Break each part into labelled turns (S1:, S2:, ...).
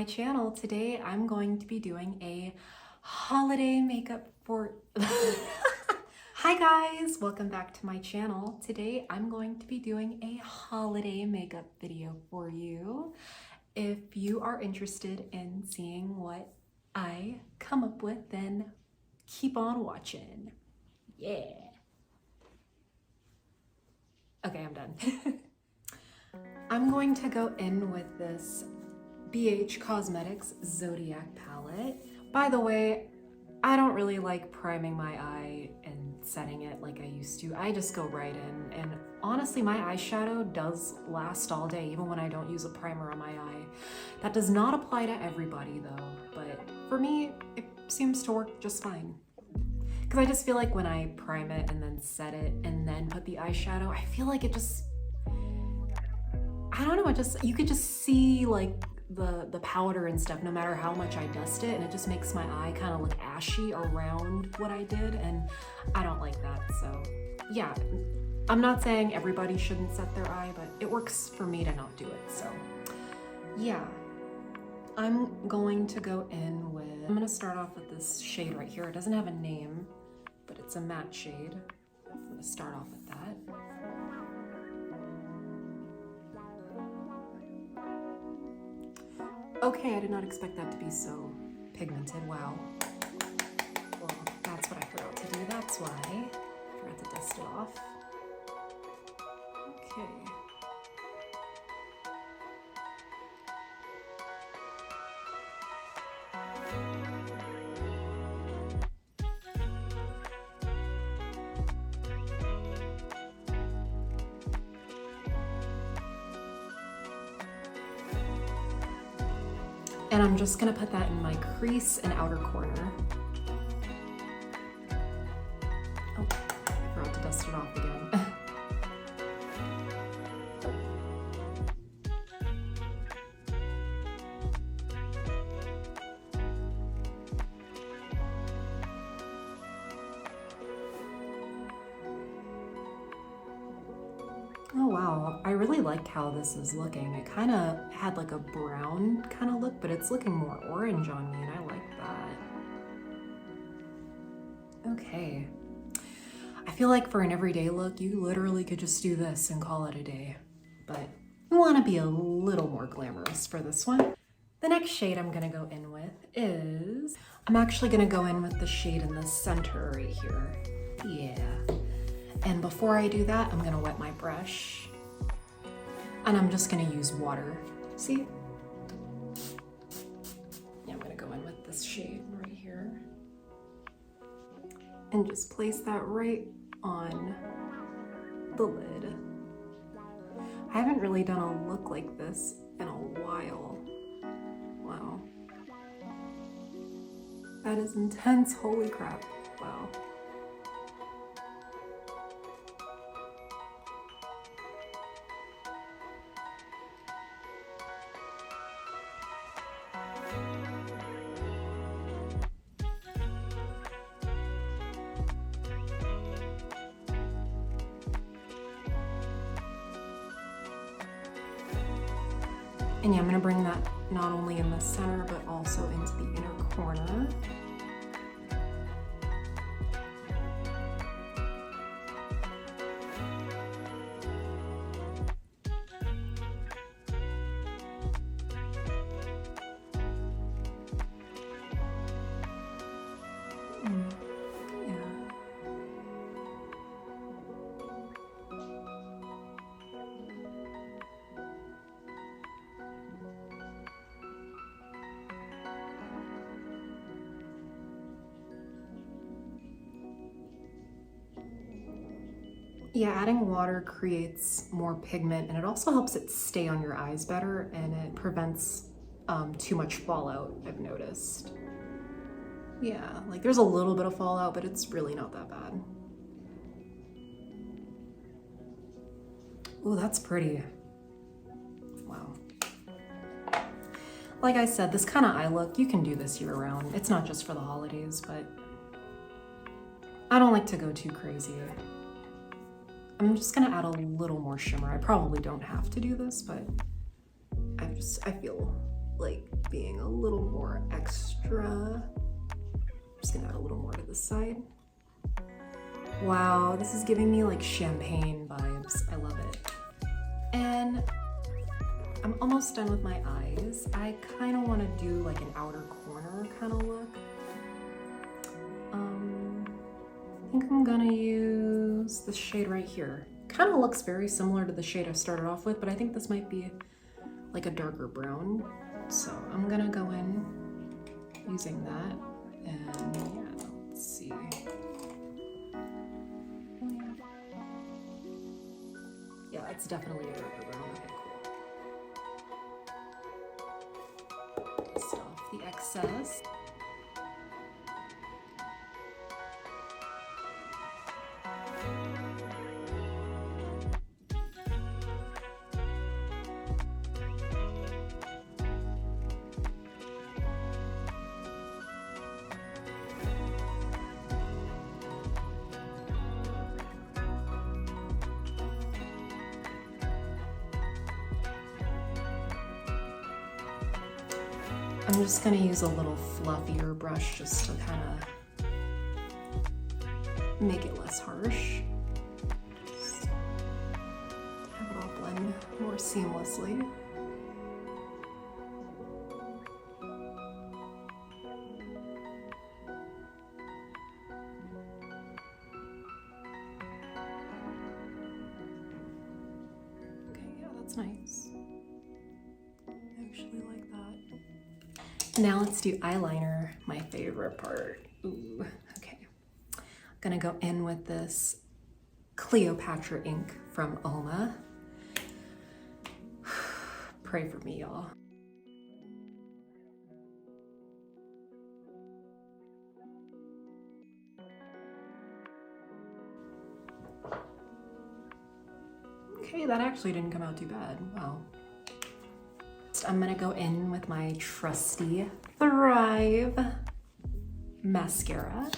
S1: channel. Today I'm going to be doing a holiday makeup for... Hi guys, welcome back to my channel. Today I'm going to be doing a holiday makeup video for you. If you are interested in seeing what I come up with, then keep on watching. Yeah. Okay, I'm done. I'm going to go in with this BH Cosmetics Zodiac Palette. By the way, I don't really like priming my eye and setting it like I used to. I just go right in, and honestly my eyeshadow does last all day even when I don't use a primer on my eye. That does not apply to everybody though, but for me it seems to work just fine. Because I just feel like when I prime it and then set it and then put the eyeshadow, I feel like it just, I don't know, you could just see like the powder and stuff no matter how much I dust it, and it just makes my eye kind of look ashy around what I did, and I don't like that. So yeah, I'm not saying everybody shouldn't set their eye, but it works for me to not do it. So yeah, I'm going to go in with, I'm going to start off with this shade right here. It doesn't have a name, but it's a matte shade. I'm going to start off with that. Okay, I did not expect that to be so pigmented. Wow. Well, that's what I forgot to do. That's why I forgot to dust it off. Okay. And I'm just gonna put that in my crease and outer corner. Oh, I forgot to dust it off again. Oh wow, I really like how this is looking. It kind of had like a brown kind of look, but it's looking more orange on me, and I like that. Okay. I feel like for an everyday look, you literally could just do this and call it a day. But I want to be a little more glamorous for this one. The next shade I'm going to go in with is... I'm actually going to go in with the shade in the center right here. Yeah. And before I do that, I'm gonna wet my brush, and I'm just gonna use water. See? Yeah, I'm gonna go in with this shade right here and just place that right on the lid. I haven't really done a look like this in a while. Wow. That is intense, holy crap. Wow. And yeah, I'm gonna bring that not only in the center, but also into the inner corner. Yeah, adding water creates more pigment, and it also helps it stay on your eyes better, and it prevents too much fallout, I've noticed. Yeah, like there's a little bit of fallout, but it's really not that bad. Ooh, that's pretty. Wow. Like I said, this kind of eye look, you can do this year round. It's not just for the holidays, but I don't like to go too crazy. I'm just gonna add a little more shimmer. I probably don't have to do this, but I feel like being a little more extra. I'm just gonna add a little more to the side. Wow, this is giving me like champagne vibes. I love it. And I'm almost done with my eyes. I kind of want to do like an outer corner kind of look. I think I'm gonna use this shade right here. Kind of looks very similar to the shade I started off with, but I think this might be like a darker brown. So I'm gonna go in using that, and yeah, let's see. Yeah, it's definitely a darker brown. Okay, cool. Dust off the excess. I'm just gonna use a little fluffier brush just to kind of make it less harsh. Just have it all blend more seamlessly. Okay, yeah, that's nice. I actually like that. Now let's do eyeliner, my favorite part. Ooh, okay. I'm gonna go in with this Cleopatra ink from Oma. Pray for me, y'all. Okay, that actually didn't come out too bad. Wow. I'm gonna go in with my trusty Thrive mascara.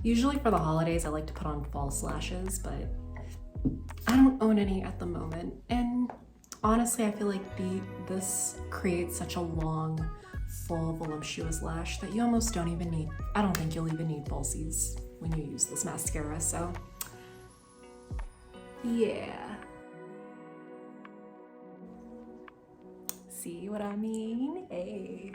S1: Usually for the holidays, I like to put on false lashes, but I don't own any at the moment. And honestly, I feel like this creates such a long, full, voluptuous lash that you almost don't even need, I don't think you'll even need falsies when you use this mascara, so yeah. See what I mean? Hey.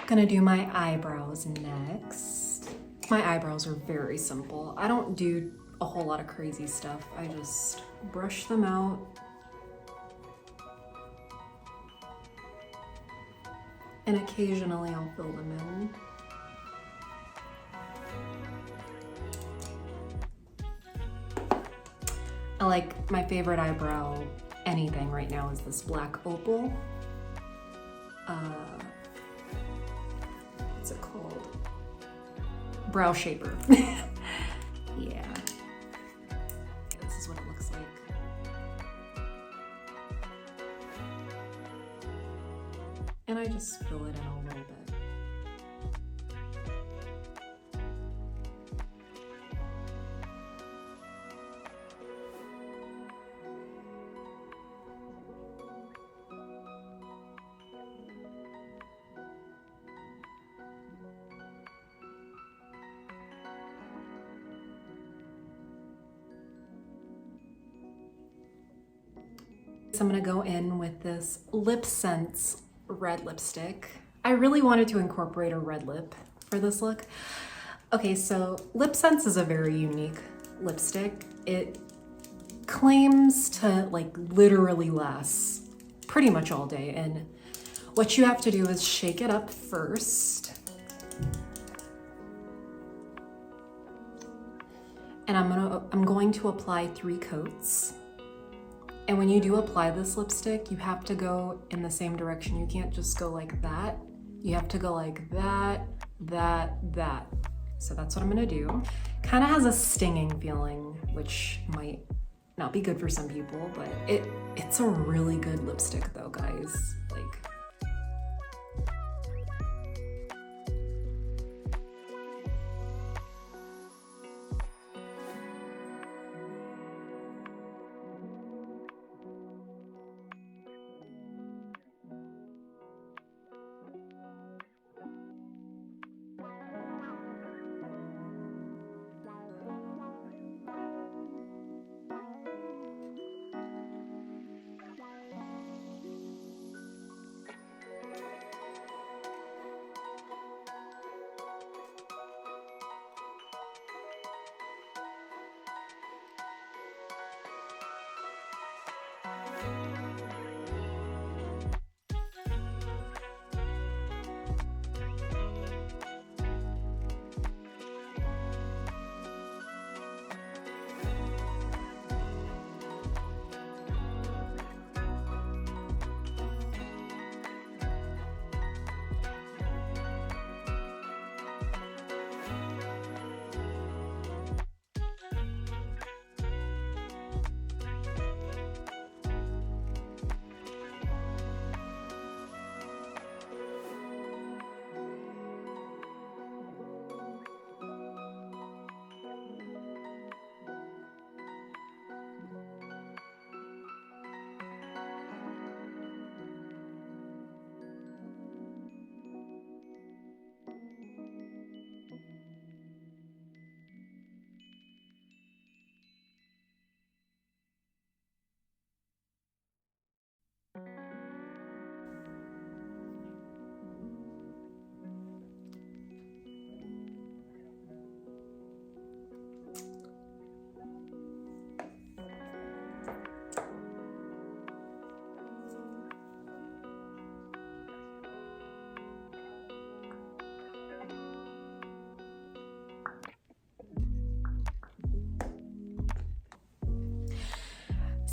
S1: Gonna do my eyebrows next. My eyebrows are very simple. I don't do a whole lot of crazy stuff. I just brush them out. And occasionally I'll fill them in. I like my favorite eyebrow anything right now is this black opal. What's it called? Brow shaper. Yeah. This is what it looks like. And I just fill it in a little bit. So I'm gonna go in with this Lipsense red lipstick. I really wanted to incorporate a red lip for this look. Okay, so Lipsense is a very unique lipstick. It claims to like literally last pretty much all day, and what you have to do is shake it up first. And I'm going to apply 3 coats. And when you do apply this lipstick, you have to go in the same direction. You can't just go like that. You have to go like that, that. So that's what I'm gonna do. Kind of has a stinging feeling, which might not be good for some people, but it's a really good lipstick though, guys. Like,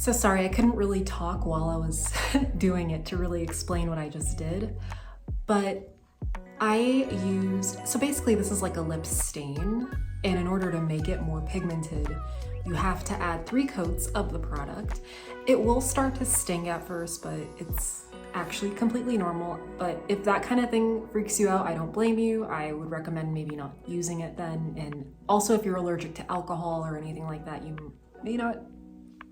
S1: So sorry, I couldn't really talk while I was doing it to really explain what I just did, but so basically this is like a lip stain, and in order to make it more pigmented, you have to add 3 coats of the product. It will start to sting at first, but it's actually completely normal. But if that kind of thing freaks you out, I don't blame you. I would recommend maybe not using it then. And also if you're allergic to alcohol or anything like that, you may not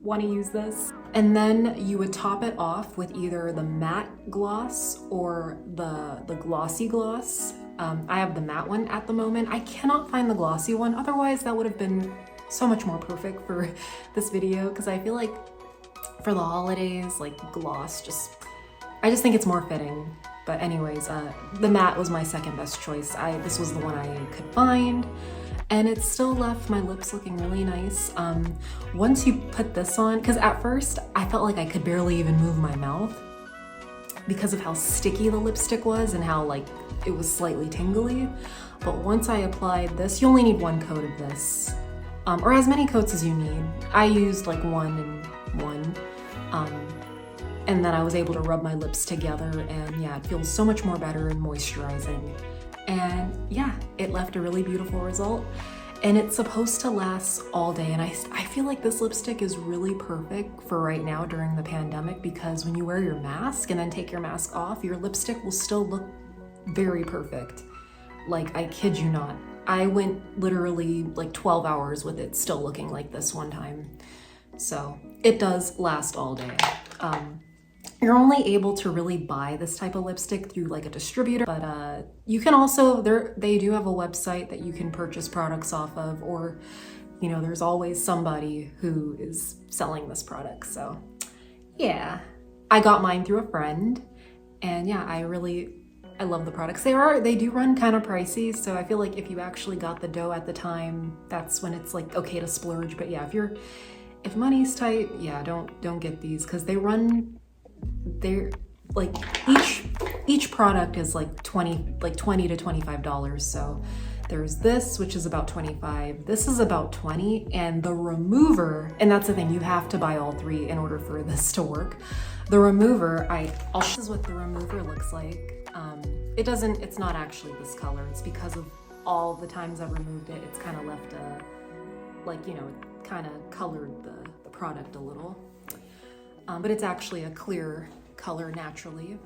S1: want to use this. And then you would top it off with either the matte gloss or the glossy gloss. I have the matte one at the moment. I cannot find the glossy one, otherwise that would have been so much more perfect for this video, because I feel like for the holidays, like gloss, I just think it's more fitting. But anyways, the matte was my second best choice. This was the one I could find, and it still left my lips looking really nice. Once you put this on, because at first I felt like I could barely even move my mouth because of how sticky the lipstick was and how like it was slightly tingly. But once I applied this, you only need 1 coat of this, or as many coats as you need. I used like 1 and 1. And then I was able to rub my lips together, and yeah, it feels so much more better and moisturizing. And yeah, it left a really beautiful result, and it's supposed to last all day. And I feel like this lipstick is really perfect for right now during the pandemic, because when you wear your mask and then take your mask off, your lipstick will still look very perfect. Like, I kid you not. I went literally like 12 hours with it still looking like this one time. So it does last all day. You're only able to really buy this type of lipstick through like a distributor, but you can also, they do have a website that you can purchase products off of, or, you know, there's always somebody who is selling this product. So yeah, I got mine through a friend, and yeah, I love the products. They do run kind of pricey, so I feel like if you actually got the dough at the time, that's when it's like okay to splurge. But yeah, if money's tight, yeah, don't get these, because they're like each product is like 20 to $25. So there's this, which is about 25. This is about 20, and the remover, and that's the thing, you have to buy all 3 in order for this to work. The remover, this is what the remover looks like. It's not actually this color. It's because of all the times I've removed it, it's kind of left it kind of colored the product a little. But it's actually a clear color naturally.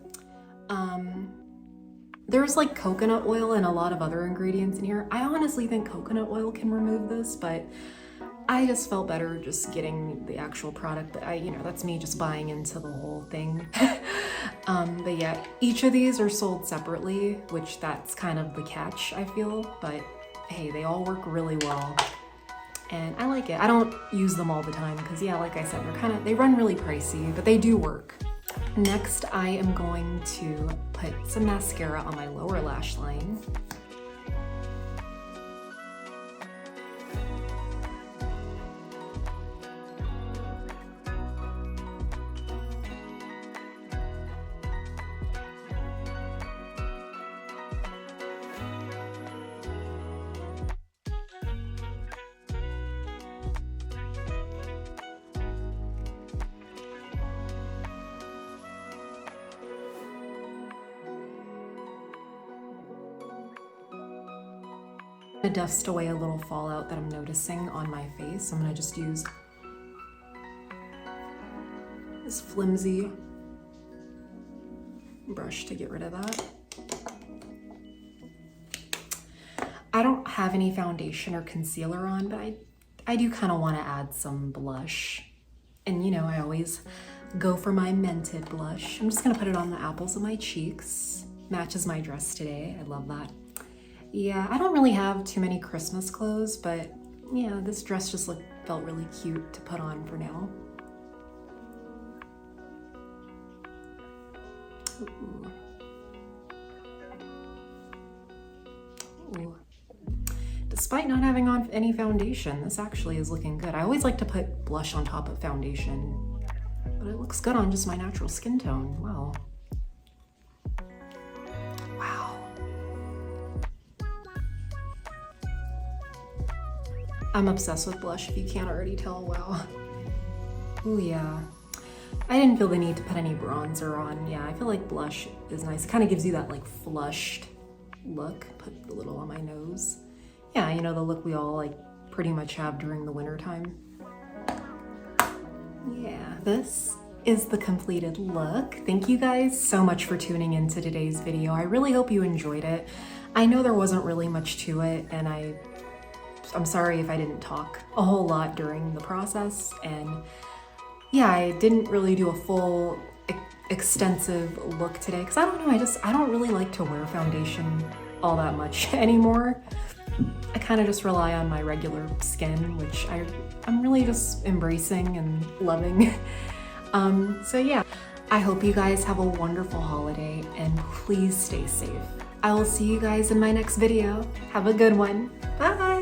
S1: There's like coconut oil and a lot of other ingredients in here. I honestly think coconut oil can remove this, but I just felt better just getting the actual product. But that's me just buying into the whole thing. But yeah, each of these are sold separately, which that's kind of the catch, I feel. But hey, they all work really well, and I like it. I don't use them all the time because, yeah, like I said, they run really pricey, but they do work. Next, I am going to put some mascara on my lower lash line. To dust away a little fallout that I'm noticing on my face, I'm gonna just use this flimsy brush to get rid of that. I don't have any foundation or concealer on, but I do kind of want to add some blush. And I always go for my Mented blush. I'm just gonna put it on the apples of my cheeks. Matches my dress today. I love that. Yeah, I don't really have too many Christmas clothes, but yeah, this dress just felt really cute to put on for now. Ooh. Ooh. Despite not having on any foundation, this actually is looking good. I always like to put blush on top of foundation, but it looks good on just my natural skin tone. Wow. I'm obsessed with blush, if you can't already tell. Wow. Ooh, yeah. I didn't feel the need to put any bronzer on. Yeah, I feel like blush is nice. It kind of gives you that like flushed look. Put a little on my nose. Yeah, you know, the look we all like pretty much have during the winter time. Yeah, this is the completed look. Thank you guys so much for tuning into today's video. I really hope you enjoyed it. I know there wasn't really much to it, and I'm sorry if I didn't talk a whole lot during the process, and yeah, I didn't really do a full extensive look today because I don't know, I don't really like to wear foundation all that much anymore. I kind of just rely on my regular skin, which I'm really just embracing and loving. So yeah, I hope you guys have a wonderful holiday and please stay safe. I will see you guys in my next video. Have a good one. Bye!